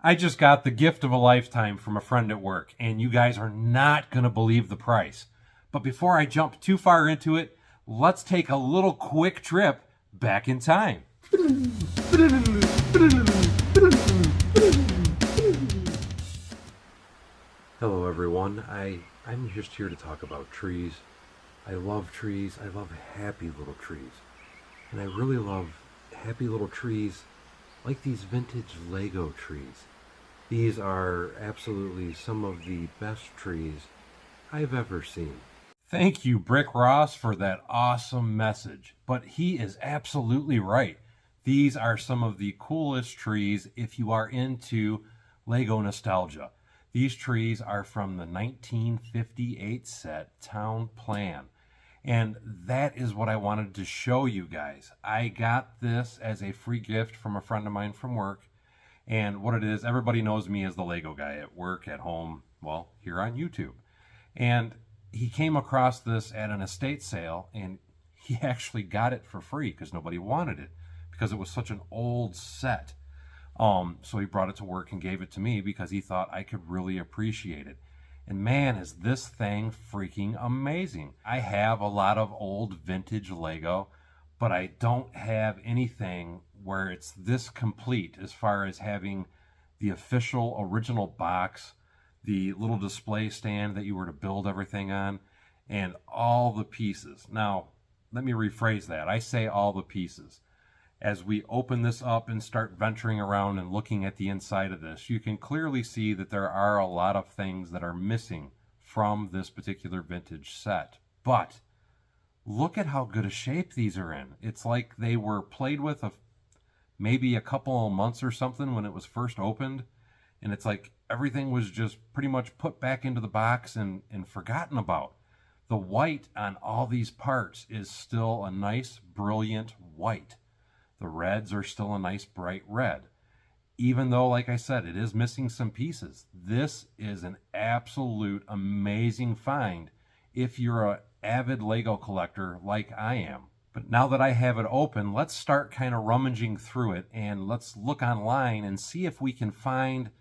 I just got the gift of a lifetime from a friend at work, and you guys are not going to believe the price. But before I jump too far into it, let's take a little quick trip back in time. Hello everyone, I'm just here to talk about trees. I love trees. I love happy little trees. And I really love happy little trees like these vintage Lego trees. These are absolutely some of the best trees I've ever seen. Thank you, Brick Ross, for that awesome message. But he is absolutely right. These are some of the coolest trees if you are into Lego nostalgia. These trees are from the 1958 set Town Plan. And that is what I wanted to show you guys. I got this as a free gift from a friend of mine from work. And what it is, everybody knows me as the Lego guy at work, at home, well, here on YouTube. And he came across this at an estate sale, and he actually got it for free because nobody wanted it because it was such an old set. So he brought it to work and gave it to me because he thought I could really appreciate it. And man, is this thing freaking amazing. I have a lot of old vintage Lego, but I don't have anything where it's this complete as far as having the official original box, the little display stand that you were to build everything on, and all the pieces. Now, let me rephrase that. I say all the pieces. As we open this up and start venturing around and looking at the inside of this, you can clearly see that there are a lot of things that are missing from this particular vintage set. But look at how good a shape these are in. It's like they were played with maybe a couple of months or something when it was first opened. And it's like everything was just pretty much put back into the box and forgotten about. The white on all these parts is still a nice, brilliant white. The reds are still a nice bright red. Even though, like I said, it is missing some pieces. This is an absolute amazing find if you're an avid Lego collector like I am. But now that I have it open, let's start kind of rummaging through it and let's look online and see if we can find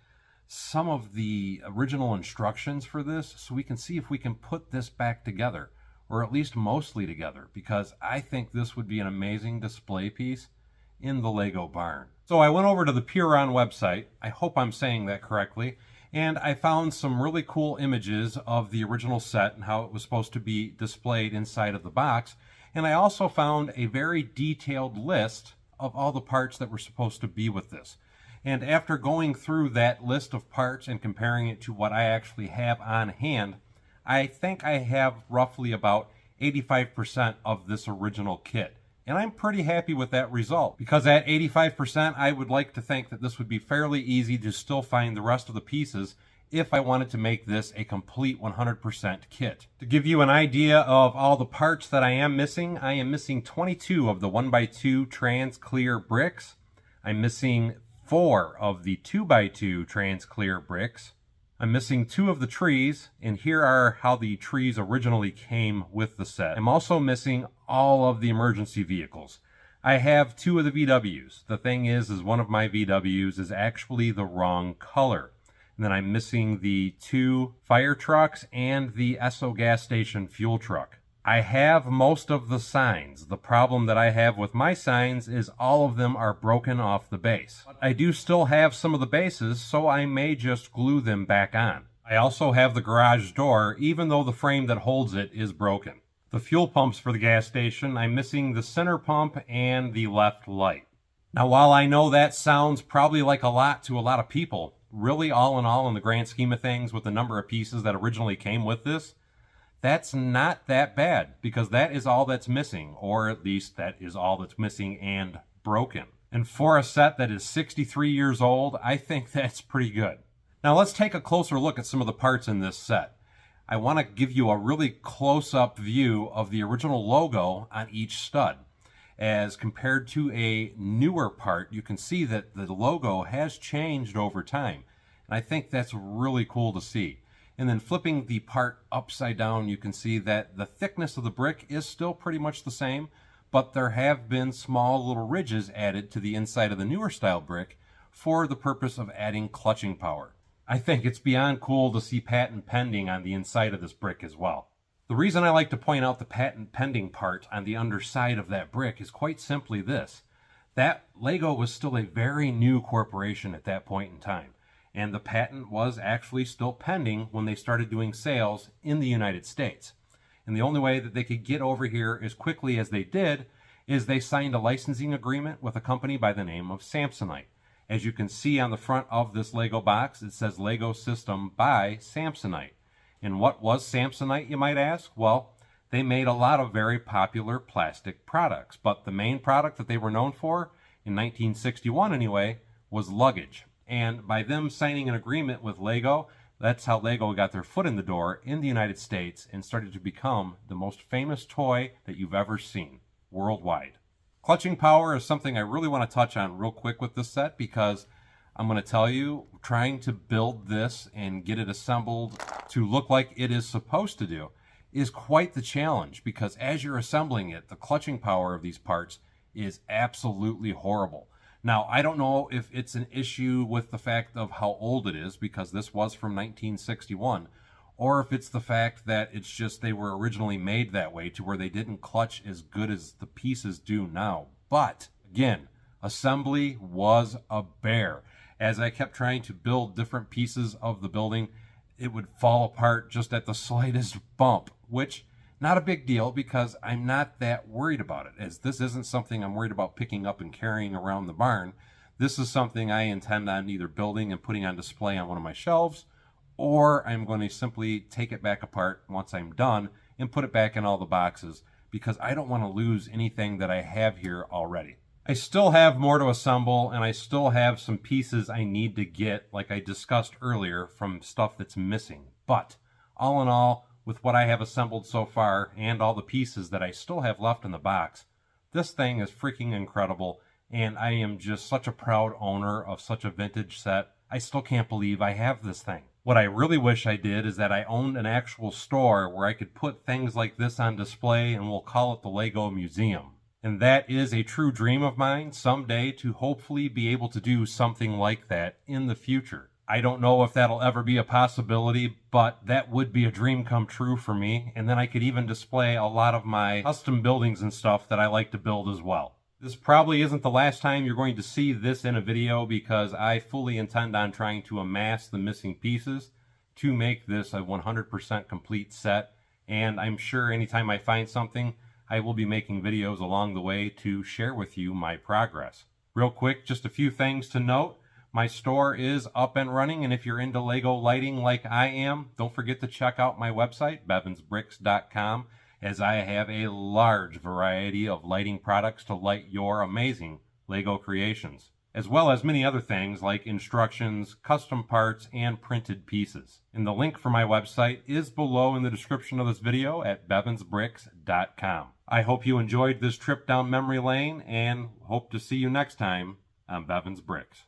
some of the original instructions for this so we can see if we can put this back together, or at least mostly together, because I think this would be an amazing display piece in the Lego barn. So I went over to the Puron website, I hope I'm saying that correctly, and I found some really cool images of the original set and how it was supposed to be displayed inside of the box. And I also found a very detailed list of all the parts that were supposed to be with this. And after going through that list of parts and comparing it to what I actually have on hand, I think I have roughly about 85% of this original kit. And I'm pretty happy with that result, because at 85%, I would like to think that this would be fairly easy to still find the rest of the pieces if I wanted to make this a complete 100% kit. To give you an idea of all the parts that I am missing 22 of the 1x2 trans clear bricks. I'm missing 4 of the 2x2 trans clear bricks. I'm missing 2 of the trees, and here are how the trees originally came with the set. I'm also missing all of the emergency vehicles. I have 2 of the VWs. The thing is one of my VWs is actually the wrong color. And then I'm missing the 2 fire trucks and the Esso gas station fuel truck. I have most of the signs. The problem that I have with my signs is all of them are broken off the base. But I do still have some of the bases, so I may just glue them back on. I also have the garage door, even though the frame that holds it is broken. The fuel pumps for the gas station, I'm missing the center pump and the left light. Now, while I know that sounds probably like a lot to a lot of people, really all in all, in the grand scheme of things, with the number of pieces that originally came with this, that's not that bad, because that is all that's missing, or at least that is all that's missing and broken. And for a set that is 63 years old, I think that's pretty good. Now let's take a closer look at some of the parts in this set. I want to give you a really close-up view of the original logo on each stud. As compared to a newer part, you can see that the logo has changed over time. And I think that's really cool to see. And then flipping the part upside down, you can see that the thickness of the brick is still pretty much the same, but there have been small little ridges added to the inside of the newer style brick for the purpose of adding clutching power. I think it's beyond cool to see patent pending on the inside of this brick as well. The reason I like to point out the patent pending part on the underside of that brick is quite simply this. That Lego was still a very new corporation at that point in time, and the patent was actually still pending when they started doing sales in the United States. And the only way that they could get over here as quickly as they did is they signed a licensing agreement with a company by the name of Samsonite. As you can see on the front of this Lego box, it says Lego System by Samsonite. And what was Samsonite, you might ask? Well, they made a lot of very popular plastic products, but the main product that they were known for, in 1961 anyway, was luggage. And by them signing an agreement with Lego, that's how Lego got their foot in the door in the United States and started to become the most famous toy that you've ever seen worldwide. Clutching power is something I really want to touch on real quick with this set, because I'm going to tell you, trying to build this and get it assembled to look like it is supposed to do is quite the challenge, because as you're assembling it, the clutching power of these parts is absolutely horrible. Now, I don't know if it's an issue with the fact of how old it is, because this was from 1961, or if it's the fact that it's just they were originally made that way to where they didn't clutch as good as the pieces do now. But, again, assembly was a bear. As I kept trying to build different pieces of the building, it would fall apart just at the slightest bump, which, not a big deal, because I'm not that worried about it, as this isn't something I'm worried about picking up and carrying around the barn. This is something I intend on either building and putting on display on one of my shelves, or I'm going to simply take it back apart once I'm done and put it back in all the boxes, because I don't want to lose anything that I have here already. I still have more to assemble, and I still have some pieces I need to get, like I discussed earlier, from stuff that's missing. But all in all, with what I have assembled so far and all the pieces that I still have left in the box, this thing is freaking incredible, and I am just such a proud owner of such a vintage set. I still can't believe I have this thing. What I really wish I did is that I owned an actual store where I could put things like this on display, and we'll call it the Lego Museum. And that is a true dream of mine someday, to hopefully be able to do something like that in the future. I don't know if that'll ever be a possibility, but that would be a dream come true for me. And then I could even display a lot of my custom buildings and stuff that I like to build as well. This probably isn't the last time you're going to see this in a video, because I fully intend on trying to amass the missing pieces to make this a 100% complete set. And I'm sure anytime I find something, I will be making videos along the way to share with you my progress. Real quick, just a few things to note. My store is up and running, and if you're into Lego lighting like I am, don't forget to check out my website, bevinsbricks.com, as I have a large variety of lighting products to light your amazing Lego creations, as well as many other things like instructions, custom parts, and printed pieces. And the link for my website is below in the description of this video at bevinsbricks.com. I hope you enjoyed this trip down memory lane, and hope to see you next time on Bevins Bricks.